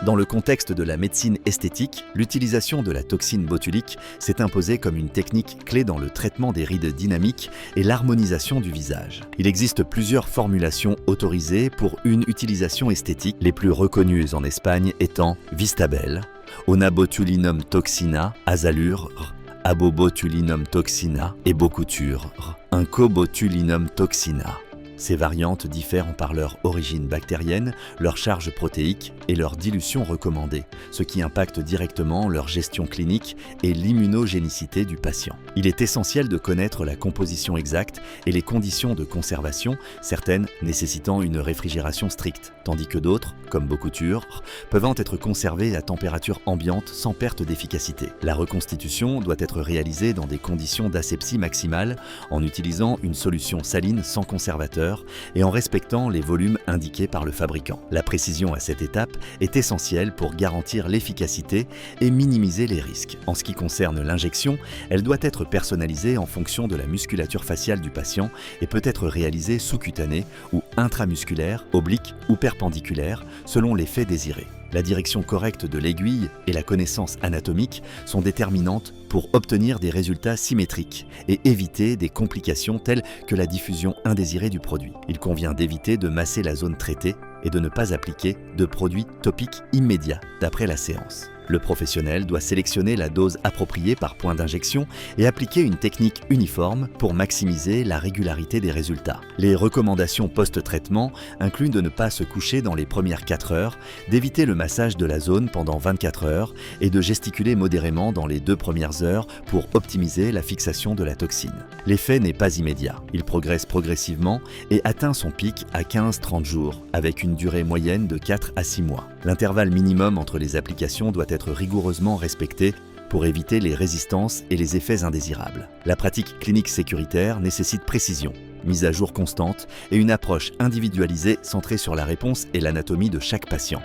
Dans le contexte de la médecine esthétique, l'utilisation de la toxine botulique s'est imposée comme une technique clé dans le traitement des rides dynamiques et l'harmonisation du visage. Il existe plusieurs formulations autorisées pour une utilisation esthétique, les plus reconnues en Espagne étant Vistabel, Onabotulinum toxina, Azalure, Abobotulinum toxina et Bocuture, Incobotulinum toxina. Ces variantes diffèrent par leur origine bactérienne, leur charge protéique et leur dilution recommandée, ce qui impacte directement leur gestion clinique et l'immunogénicité du patient. Il est essentiel de connaître la composition exacte et les conditions de conservation, certaines nécessitant une réfrigération stricte, tandis que d'autres, comme Bocuture, peuvent être conservées à température ambiante sans perte d'efficacité. La reconstitution doit être réalisée dans des conditions d'asepsie maximale en utilisant une solution saline sans conservateur et en respectant les volumes indiqués par le fabricant. La précision à cette étape est essentielle pour garantir l'efficacité et minimiser les risques. En ce qui concerne l'injection, elle doit être personnalisée en fonction de la musculature faciale du patient et peut être réalisée sous-cutanée ou intramusculaire, oblique ou perpendiculaire, selon l'effet désiré. La direction correcte de l'aiguille et la connaissance anatomique sont déterminantes pour obtenir des résultats symétriques et éviter des complications telles que la diffusion indésirée du produit. Il convient d'éviter de masser la zone traitée et de ne pas appliquer de produits topiques immédiats d'après la séance. Le professionnel doit sélectionner la dose appropriée par point d'injection et appliquer une technique uniforme pour maximiser la régularité des résultats. Les recommandations post-traitement incluent de ne pas se coucher dans les premières 4 heures, d'éviter le massage de la zone pendant 24 heures et de gesticuler modérément dans les 2 premières heures pour optimiser la fixation de la toxine. L'effet n'est pas immédiat. Il progresse progressivement et atteint son pic à 15-30 jours, avec une durée moyenne de 4 à 6 mois. L'intervalle minimum entre les applications doit être rigoureusement respecté pour éviter les résistances et les effets indésirables. La pratique clinique sécuritaire nécessite précision, mise à jour constante et une approche individualisée centrée sur la réponse et l'anatomie de chaque patient.